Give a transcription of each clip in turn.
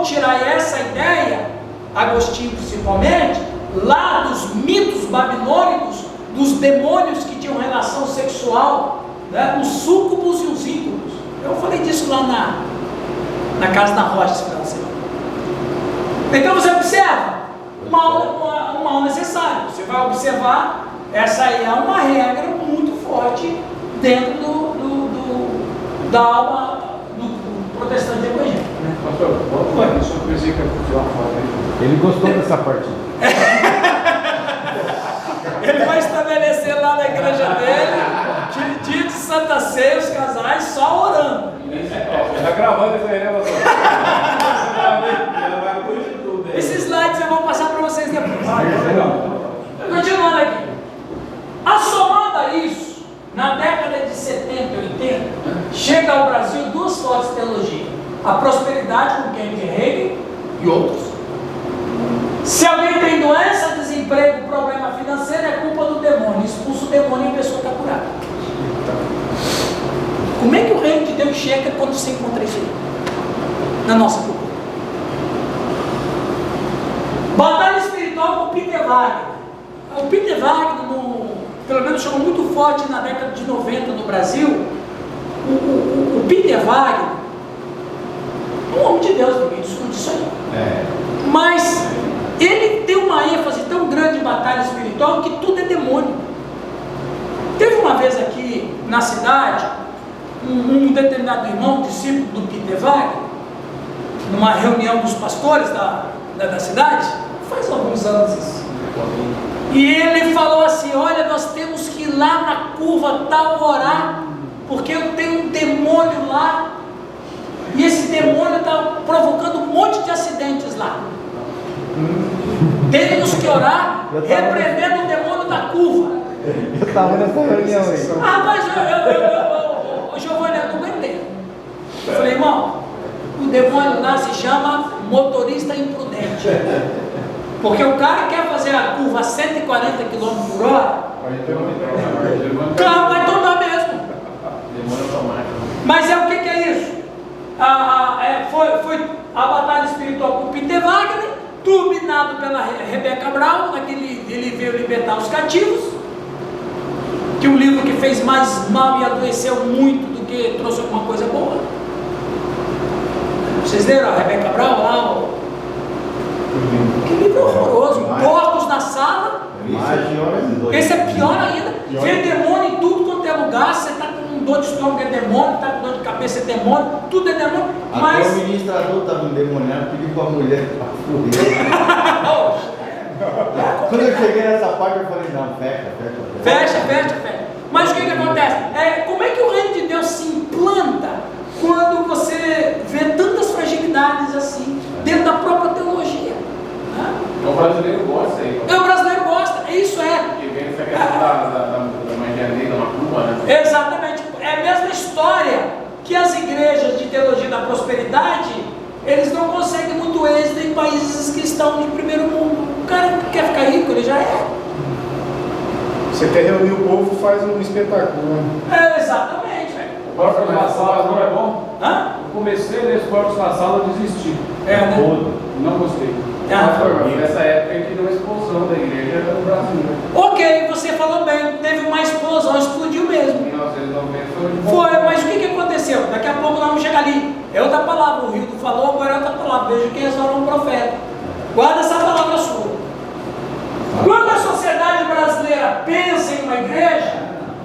vão tirar essa ideia, Agostinho principalmente, lá dos mitos babilônicos, dos demônios que tinham relação sexual, né? Os súcubos e os íncubos. Eu falei disso lá na Casa da Rocha esse final de semana. Então você observa, uma aula necessária. Você vai observar, essa aí é uma regra muito forte dentro da aula do protestante evangélico. Né? Pastor, volta só para dizer que eu vou tirar uma foto aí. Ele gostou dessa partida. Ele vai estabelecer lá na igreja dele, dia de Santa Ceia, os casais só orando. Está gravando isso aí, né, pastor? Esses slides eu vou passar para vocês depois. Continuando aqui. Assomado a isso, na década de 70 e 80, chega ao Brasil duas fortes teologias: a prosperidade com Kenneth Hagin e outros. Se alguém tem doença, desemprego, problema financeiro, é culpa do demônio. Expulsa o demônio e a pessoa está curada. Como é que o reino de Deus chega quando você encontra isso aí? Na nossa cultura. Batalha espiritual com o Peter Wagner. O Peter Wagner, pelo menos chegou muito forte na década de 90 no Brasil. O Peter Wagner, um homem de Deus, ninguém discute isso aí. Mas ele tem uma ênfase tão grande em batalha espiritual que tudo é demônio. Teve uma vez aqui na cidade, um determinado irmão, discípulo do Peter Wagner, numa reunião dos pastores da cidade, faz alguns anos isso. E ele falou assim: olha, nós temos que ir lá na curva tal orar, porque eu tenho um demônio lá, e esse demônio está provocando um monte de acidentes lá. Temos que orar, repreendendo o demônio da curva. Eu estava nessa reunião aí. Rapaz, Giovanni, eu não aguentei. Eu falei: irmão, o demônio lá se chama motorista imprudente. Porque o cara quer fazer a curva a 140 km por hora, o carro vai tomar mesmo. Mas o que é isso? Foi a batalha espiritual com o Peter Wagner, turbinado pela Rebeca Brown, naquele ele veio libertar os cativos, que um livro que fez mais mal e adoeceu muito do que trouxe alguma coisa boa. Vocês leram a Rebeca Brown lá? Que livro horroroso, porcos na sala. Esse é pior ainda. Vê demônio em tudo quanto é lugar. Você está com dor de estômago, é demônio, está com dor de cabeça, é demônio, tudo é demônio. Mas o ministrador estava endemoniado, pediu para a mulher para fugir. Quando eu cheguei nessa parte, eu falei: não, fecha. Mas o que acontece? Como é que o reino de Deus se implanta quando você vê tantas fragilidades assim dentro da própria teologia? Né? O brasileiro gosta aí. O brasileiro gosta, isso é. Que vem essa questão da magia da macumba, né? Exatamente, é a mesma história que as igrejas de teologia da prosperidade, eles não conseguem muito êxito em países que estão de primeiro mundo. O cara que quer ficar rico, ele já é. Você quer reunir o povo, faz um espetáculo. Exatamente, velho. O Corpus na Sala não é bom? Hã? Eu comecei nesse Corpus na Sala e desisti. Né? Não gostei. Nessa época que deu uma explosão da igreja no Brasil. Ok, você falou bem, teve uma explosão, explodiu mesmo. Em 1990 Foi, mas o que aconteceu? Daqui a pouco nós vamos chegar ali. É outra palavra, o Rildo falou, agora é outra palavra. Veja quem restaurou um profeta. Guarda essa palavra sua. Quando a sociedade brasileira pensa em uma igreja,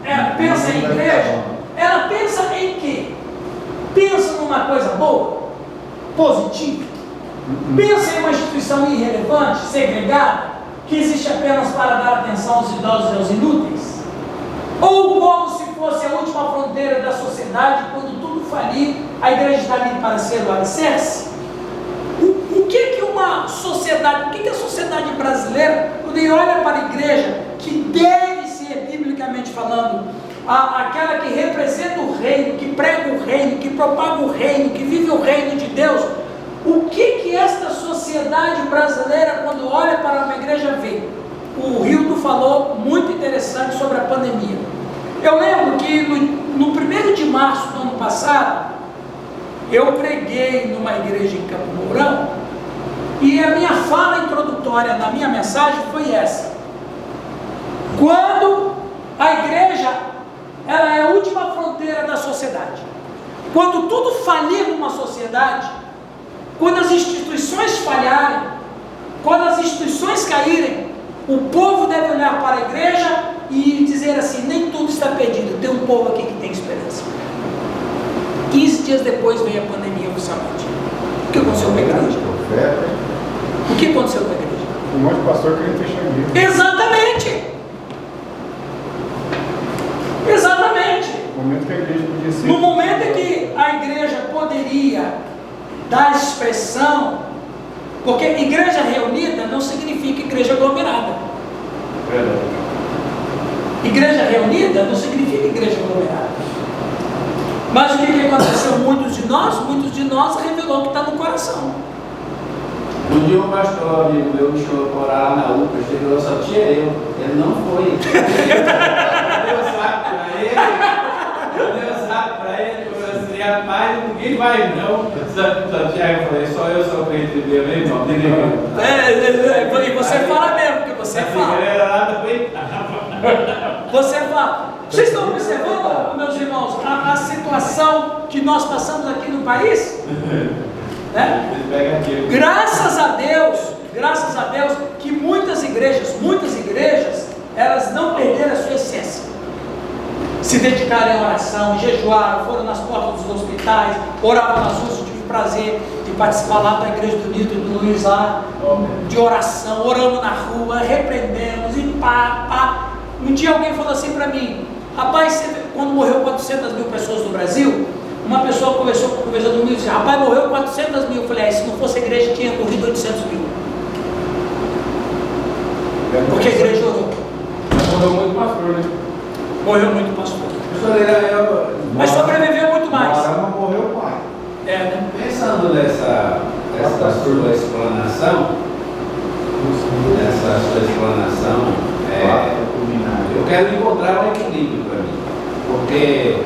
ela pensa em quê? Pensa numa coisa boa, positiva. Pensa em uma instituição irrelevante, segregada, que existe apenas para dar atenção aos idosos e aos inúteis? Ou como se fosse a última fronteira da sociedade, quando tudo falir, a igreja está ali para ser o alicerce? O que uma sociedade, o que a sociedade brasileira, quando olha para a igreja, que deve ser, biblicamente falando, aquela que representa o reino, que prega o reino, que propaga o reino, que vive o reino de Deus, o que esta sociedade brasileira, quando olha para uma igreja, vê? O Rildo falou muito interessante sobre a pandemia. Eu lembro que no 1º de março do ano passado, eu preguei numa igreja em Campo Mourão, e a minha fala introdutória na minha mensagem foi essa: quando a igreja, ela é a última fronteira da sociedade, quando tudo falir numa sociedade, quando as instituições falharem, quando as instituições caírem, o povo deve olhar para a igreja e dizer assim: nem tudo está perdido, tem um povo aqui que tem esperança. 15 dias depois veio a pandemia oficialmente. O que aconteceu com a igreja? O que aconteceu com a igreja? Um monte de pastor querendo fechar a igreja. Exatamente! Exatamente! No momento que a igreja podia ser. No momento em que a igreja poderia dar expressão, porque igreja reunida não significa igreja aglomerada. Igreja reunida não significa igreja aglomerada. Mas o que aconteceu? Muitos de nós revelou que está no coração. Um dia um pastor amigo meu me chamou para orar lá na UPA, chegou, só tinha eu. Ele não foi. Eu dei um saco para ele, eu falei assim: rapaz, ninguém vai não. Só tinha eu, falei: só eu sou crente de Deus, meu irmão, E você fala mesmo, porque você fala. Você fala. Vocês estão observando, meus irmãos, a situação que nós passamos aqui no país? Né? Graças a Deus que muitas igrejas, elas não perderam a sua essência. Se dedicaram à oração, jejuaram, foram nas portas dos hospitais, oravam nas ruas. Eu tive o prazer de participar lá da igreja do Nito e do Luiz lá, de oração, oramos na rua, repreendemos e pá. Um dia alguém falou assim para mim: rapaz, quando morreu 400 mil pessoas no Brasil, uma pessoa conversou comigo e disse: rapaz, morreu 400 mil. Eu falei: se não fosse a igreja, tinha morrido 800 mil. Porque a igreja orou. Morreu muito pastor, né? Morreu muito pastor. Mas sobreviveu muito mais. Morama morreu o pai. Né? Pensando nessa sua explanação, eu quero encontrar um equilíbrio para mim, porque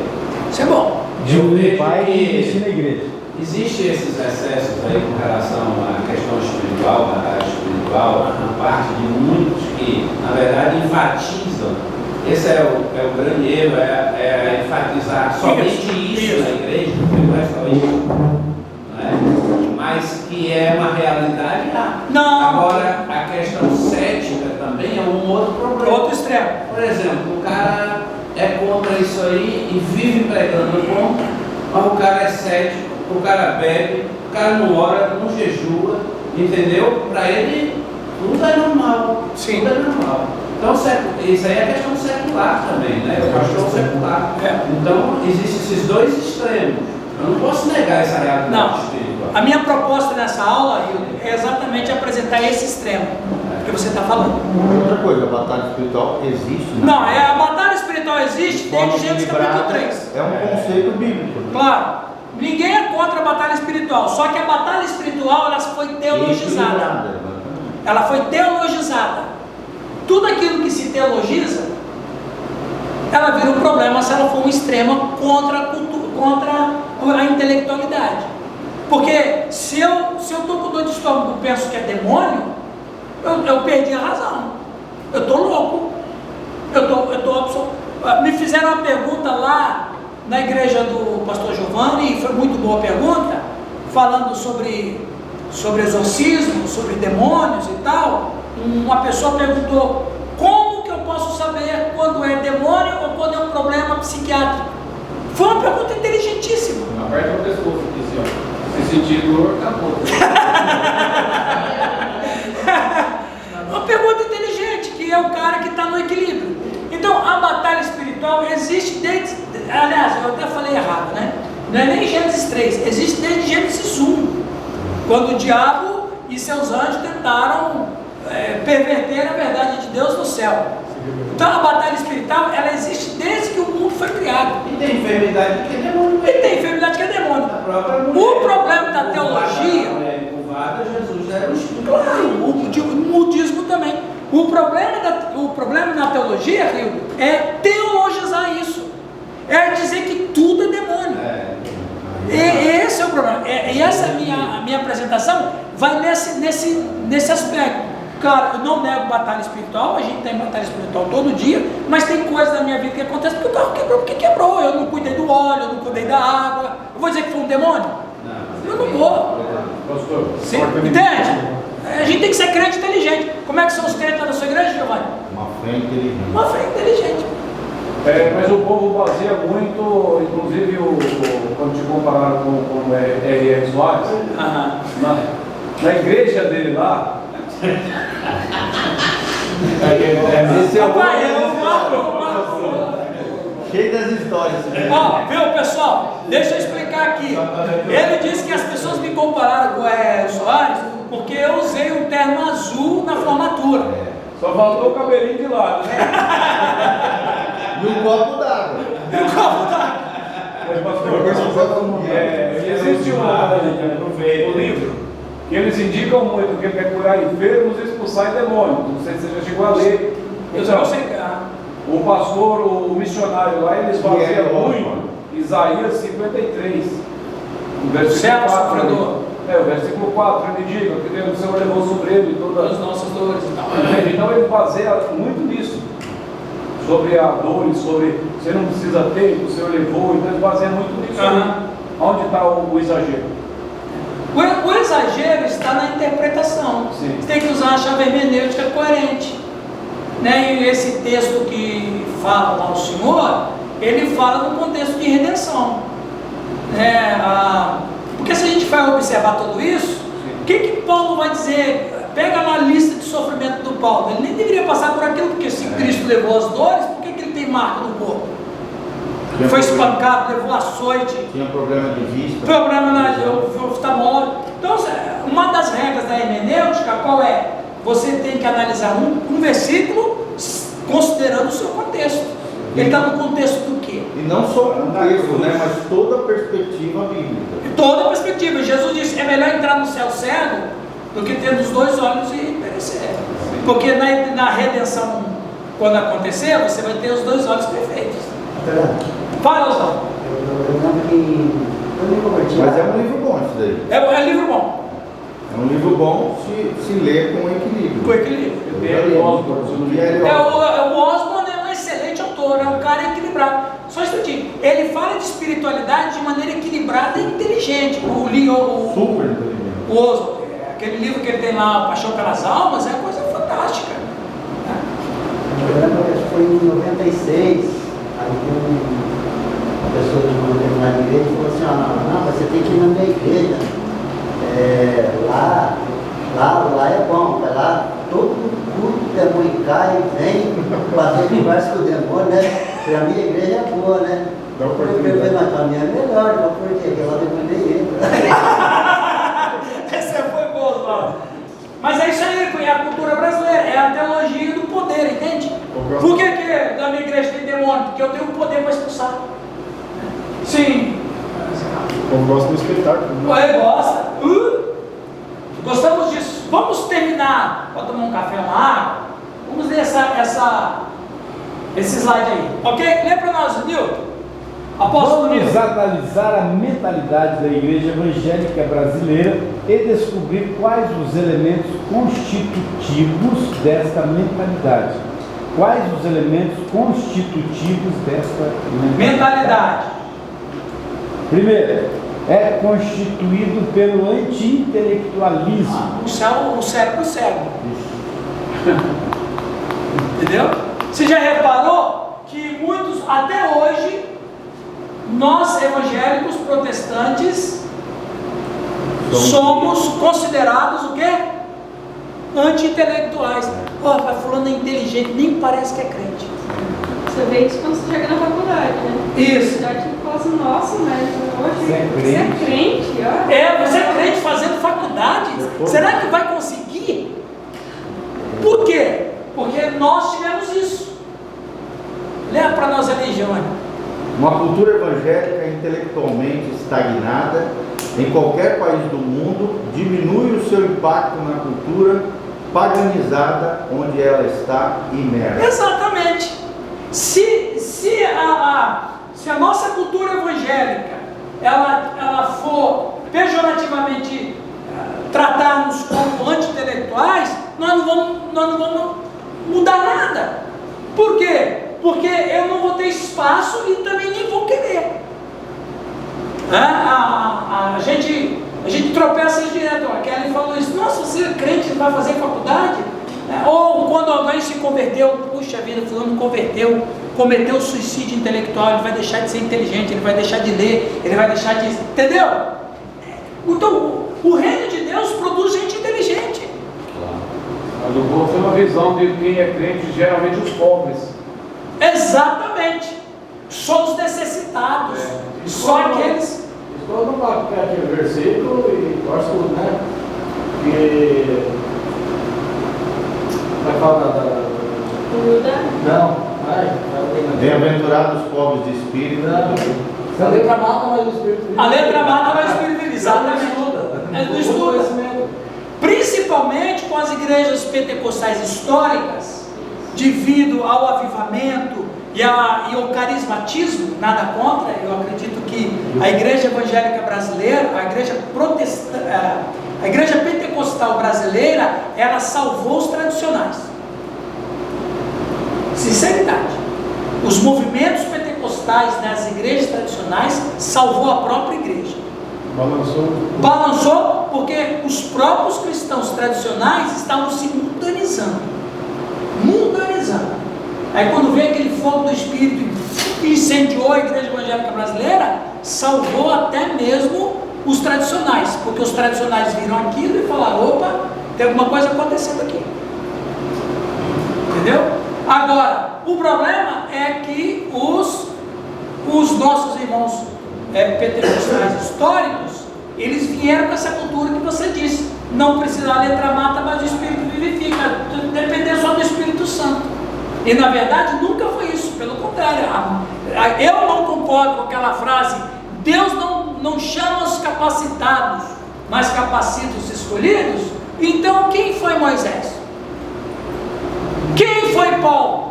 isso é bom. Eu vejo pai que e investir na igreja. existem esses excessos aí com relação à questão espiritual, batalha espiritual, na parte de muitos que, na verdade, enfatizam. Esse é o grande erro, é enfatizar somente isso na igreja, porque não é só isso, não é? Mas que é uma realidade lá. Não. Agora, a questão cética também é um outro problema. Outro extremo. Por exemplo, o cara é contra isso aí e vive pregando contra, mas o cara é cético, o cara bebe, o cara não ora, não jejua, entendeu? Para ele, tudo é normal. Sim. Tudo é normal. Então, isso aí é questão secular também, né? O pastor secular. Então, existem esses dois extremos. Eu não posso negar essa realidade espiritual. A minha proposta nessa aula, Hildo, é exatamente apresentar esse extremo que você está falando. Outra coisa, a batalha espiritual existe. Não, a batalha espiritual existe desde Gênesis capítulo 3. É um conceito bíblico. Claro, ninguém é contra a batalha espiritual, só que a batalha espiritual ela foi teologizada. Ela foi teologizada. Tudo aquilo que se teologiza, ela vira um problema se ela for um extremo contra a cultura, contra a intelectualidade. Porque se eu estou com dor de estômago e penso que é demônio, eu perdi a razão. Eu estou louco. Me fizeram uma pergunta lá na igreja do pastor Giovanni, e foi muito boa a pergunta, falando sobre exorcismo, sobre demônios e tal. Uma pessoa perguntou: como que eu posso saber quando é demônio ou quando é um problema psiquiátrico? Foi uma pergunta inteligentíssima. Aperta o pescoço aqui, assim, ó. Se sentir dor, acabou. Uma pergunta inteligente, que é o cara que está no equilíbrio. Então, a batalha espiritual existe desde... Aliás, eu até falei errado, né? Não é nem Gênesis 3, existe desde Gênesis 1. Quando o diabo e seus anjos tentaram perverter a verdade de Deus no céu. Então a batalha espiritual, ela existe desde que o mundo foi criado. E tem enfermidade que é demônio. E tem enfermidade que é demônio. O problema da teologia... Jesus era um espírito. Claro, o mudismo também. O problema na teologia, Rio, é teologizar isso. É dizer que tudo é demônio. E esse é o problema. E essa a minha apresentação vai nesse aspecto. Cara, eu não nego batalha espiritual, a gente tem batalha espiritual todo dia, mas tem coisas na minha vida que acontecem porque o carro quebrou, porque quebrou. Eu não cuidei do óleo, eu não cuidei da água. Eu vou dizer que foi um demônio? Eu não vou. Sim, entende? A gente tem que ser crente inteligente. Como é que são os crentes lá da sua igreja, Giovanni? Uma fé inteligente. Uma fé inteligente. Mas o povo baseia muito, inclusive quando te compararam com o R.R. Soares, na igreja dele lá. Esse é Papai, cheio das histórias. Ó, viu, pessoal? Deixa eu explicar aqui. Ele disse que as pessoas me compararam com o R.R. Soares porque eu usei um terno azul na formatura. Só faltou o cabelinho de lado, né? E um copo d'água. Existe um livro que eles indicam muito que ele quer curar enfermos e expulsar demônios. Não sei se você já chegou a ler. O pastor, o missionário lá, eles faziam muito Isaías 53. O versículo 4. O versículo 4, ele diz que o Senhor levou sobre ele todas as nossas dores e tal. Então ele baseia muito nisso. Sobre a dor, sobre você não precisa ter, o Senhor levou, então ele baseia muito nisso. Onde está o exagero? O exagero está na interpretação. Sim. Você tem que usar a chave hermenêutica coerente. Né? E esse texto que fala lá o Senhor, ele fala no contexto de redenção. Porque se a gente vai observar tudo isso, o que Paulo vai dizer? Pega lá a lista de sofrimento do Paulo. Ele nem deveria passar por aquilo, porque se Cristo levou as dores, por que ele tem marca no corpo? Foi espancado, levou açoite. Tinha problema de vista. Problema na oftalmológico. Então, uma das regras da hermenêutica, qual é? Você tem que analisar um versículo considerando o seu contexto. Ele está no contexto do quê? E não só o contexto, né? Mas toda a perspectiva bíblica. Toda a perspectiva. Jesus disse, é melhor entrar no céu cego do que ter os dois olhos e perecer. Porque na redenção, quando acontecer, você vai ter os dois olhos perfeitos. Fala, Oswaldo. Eu lembro que eu me converti. Mas é um livro bom isso daí. É livro bom. É um livro bom se ler com equilíbrio. Com equilíbrio. O Osborne é um excelente autor, é um cara equilibrado. Só um instantinho. Ele fala de espiritualidade de maneira equilibrada e inteligente. Super inteligente. O Osborne, aquele livro que ele tem lá, Paixão pelas Almas, é uma coisa fantástica. Eu lembro que foi em 96. Aí uma pessoa de uma determinada igreja falou assim, não, você tem que ir na minha igreja. Lá é bom, lá todo culto demônio cai, vem fazer conversa com o demônio, né? Porque a minha igreja é boa, né? Eu falei, mas a minha é melhor, não porque lá depois nem entra. Essa foi boa, Oswaldo. Mas é isso aí, é a cultura brasileira, é a teologia do poder, entende? Por que na minha igreja tem demônio? Porque eu tenho o poder para expulsar. Sim. Eu gosto do espetáculo. Ele gosta. Gostamos disso. Vamos terminar para tomar um café, uma água. Vamos ler esse slide aí. Ok? Lê para nós, Nilton. Vamos analisar a mentalidade da igreja evangélica brasileira e descobrir quais os elementos constitutivos desta mentalidade. Quais os elementos constitutivos desta mentalidade? Primeiro, é constituído pelo anti-intelectualismo. O cérebro cego. Entendeu? Você já reparou que muitos, até hoje, nós evangélicos protestantes somos considerados o quê? Anti-intelectuais. Pai, fulano é inteligente, nem parece que é crente. Você vê isso quando você chega na faculdade, né? Isso. Na faculdade você fala assim, nossa, mas hoje Você é crente, ó. Você é crente fazendo faculdade. Será que vai conseguir? Por quê? Porque nós tivemos isso. Leva para nós a religião. Uma cultura evangélica intelectualmente estagnada em qualquer país do mundo diminui o seu impacto na cultura paganizada onde ela está imersa. Exatamente. Se a nossa cultura evangélica ela for pejorativamente tratar-nos como anti-intelectuais, nós não vamos mudar nada. Por quê? Porque eu não vou ter espaço e também nem vou querer. A gente tropeça direto. A Kelly falou isso: nossa, você é crente, vai fazer faculdade? Ou quando alguém se converteu, puxa vida, fulano converteu, cometeu suicídio intelectual, ele vai deixar de ser inteligente, ele vai deixar de ler, ele vai deixar de... Entendeu? Então, o reino de Deus produz gente inteligente. Mas o povo tem uma visão de quem é crente, geralmente os pobres. Exatamente. Só os necessitados. Só aqueles... Estou no aquele versículo e gosto, né? Que vai falar da... Não. Bem-aventurados os pobres de espírito. A letra mata, mas o espírito vive. A letra mata, mas o espírito vive. Exatamente. Não estuda. Principalmente com as igrejas pentecostais históricas, devido ao avivamento e ao carismatismo, nada contra. Eu acredito que a igreja evangélica brasileira, a igreja pentecostal brasileira, ela salvou os tradicionais. Sinceridade. Os movimentos pentecostais das igrejas tradicionais salvou a própria igreja. Balançou porque os próprios cristãos tradicionais estavam se mundanizando. Aí quando veio aquele fogo do Espírito e incendiou a igreja evangélica brasileira, salvou até mesmo os tradicionais, porque os tradicionais viram aquilo e falaram: opa, tem alguma coisa acontecendo aqui. Entendeu? Agora, o problema é que os nossos irmãos pentecostais históricos, eles vieram com essa cultura que você disse: não precisa da letra mata, mas o Espírito vivifica, depender só do Espírito Santo. E na verdade nunca foi isso, pelo contrário. Eu não concordo com aquela frase: Deus não chama os capacitados, mas capacita os escolhidos. Então quem foi Moisés? Quem foi Paulo?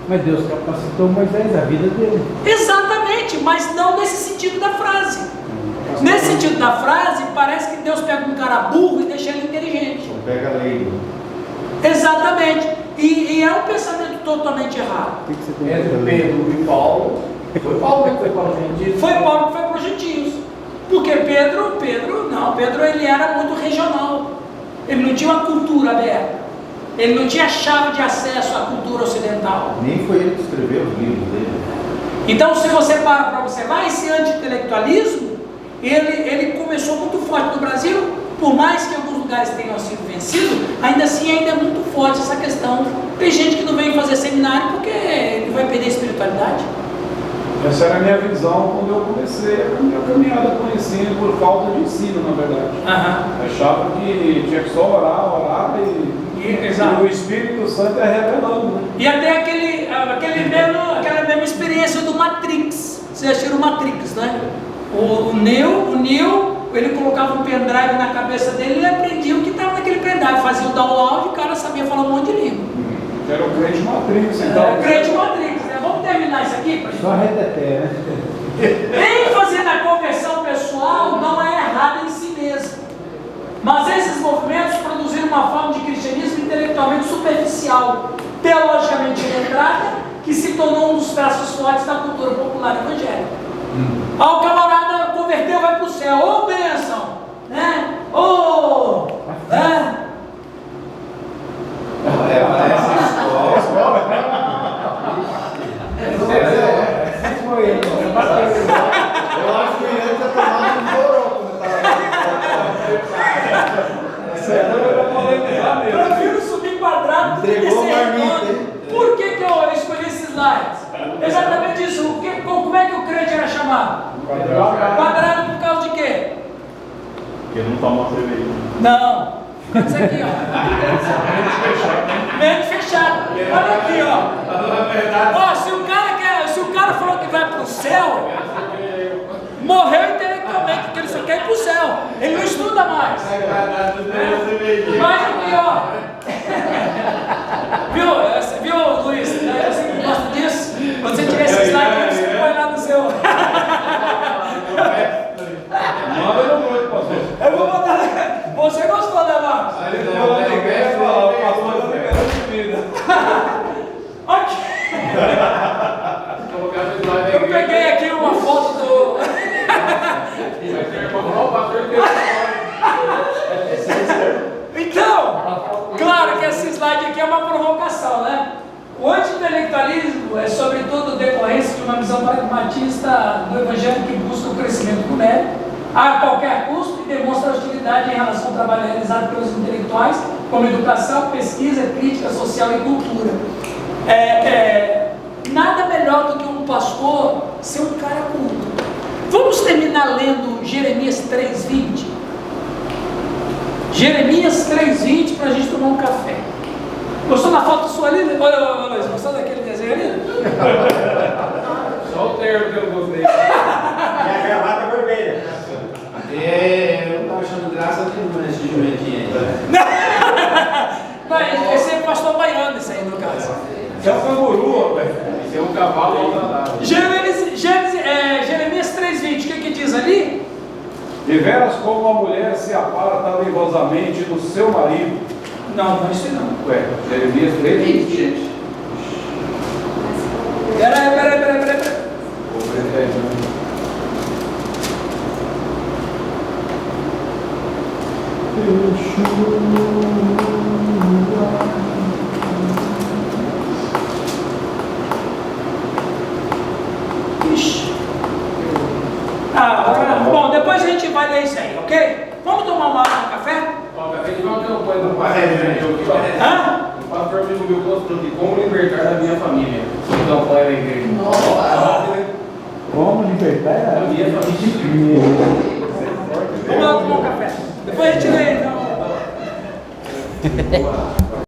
Mas Deus capacitou Moisés, a vida dele. Exatamente, mas não nesse sentido da frase. Nesse sentido da frase, parece que Deus pega um cara burro e deixa ele inteligente. Não pega a lei. Exatamente. E é um pensamento totalmente errado. Entre Pedro e Paulo, foi Paulo que foi para os gentios. Foi Paulo que foi para os gentios. Porque Pedro ele era muito regional. Ele não tinha uma cultura aberta. Ele não tinha chave de acesso à cultura ocidental. Nem foi ele que escreveu os livros dele. Então, se você para observar, esse anti-intelectualismo, ele começou muito forte no Brasil. Por mais que alguns lugares tenham sido vencidos, ainda assim ainda é muito forte essa questão. Tem gente que não vem fazer seminário porque ele vai perder a espiritualidade. Essa era a minha visão quando eu comecei a minha caminhada com o ensino, por falta de ensino, na verdade. Achava que tinha que só orar e o Espírito Santo é revelando. Né? E até aquela mesma experiência do Matrix. Vocês assistiram o Matrix, né? O Neo, ele colocava um pendrive na cabeça dele e aprendia o que estava naquele pendrive. Fazia o download e o cara sabia falar um monte de língua. Era o crente Matrix, então. O crente Matrix, né? Vamos terminar isso aqui? Só reteté, né? ênfase na conversão pessoal não é errada em si mesmo. Mas esses movimentos produziram uma forma de cristianismo intelectualmente superficial, teologicamente letrada, que se tornou um dos traços fortes da cultura popular evangélica. O camarada converteu, vai para o céu, ô bênção, né? Ô, né? Eu acho que ele tinha tomado um coroco. Eu prefiro subir quadrado do que Entregou descer a marmita, redondo. hein? Por que eu escolhi esses slides? Exatamente isso. Como é que o crente era chamado? Quadrado por causa de quê? Porque não toma cerveja. Não. Isso aqui, ó. Mente fechada. Olha aqui, ó. Ó, se o cara falou que vai pro céu, morreu intelectualmente, porque ele só quer ir pro céu. Ele não estuda mais. Mas aqui, ó. Viu, Luiz? Você que gosta disso? Quando você tiver esse slide, você põe lá no seu. Aí ele falou na igreja, falou, o pastor não liberou de vida. Ok. Eu peguei aqui uma foto do. Então, claro que esse slide aqui é uma provocação, né? O anti-intelectualismo é sobretudo decorrência de uma visão pragmatista do evangelho que busca o crescimento do mérito a qualquer custo e demonstra hostilidade em relação ao trabalho realizado pelos intelectuais, como educação, pesquisa, crítica social e cultura. Nada melhor do que um pastor ser um cara culto. Vamos terminar lendo Jeremias 3:20. Jeremias 3:20 para a gente tomar um café. Gostou da foto sua ali? Olha, Luiz, gostou daquele desenho ali? Só o termo que eu gostei. E a gravata vermelha. Eu não estava achando graça nenhuma nesse jumentinho aí. Mas esse é o pastor baiano, esse aí no caso. Isso é um canguru, velho. Isso é um cavalo maltratado. Jeremias 3:20, o que diz ali? Deveras como a mulher se aparta leivosamente do seu marido. Não, não, isso não. Ué, Jeremias 3:20, gente. Peraí. Vou prender, né? Ixi. Bom, depois a gente vai ler isso aí, ok? Vamos tomar uma água, um café? Ó, café de uma campanha do pastor meu aqui, ó. Hã? O pastor amigo meu postou de como libertar da minha família. Então, põe na igreja. Como libertar A minha família. Vamos lá tomar um café. Depois a gente lê, então.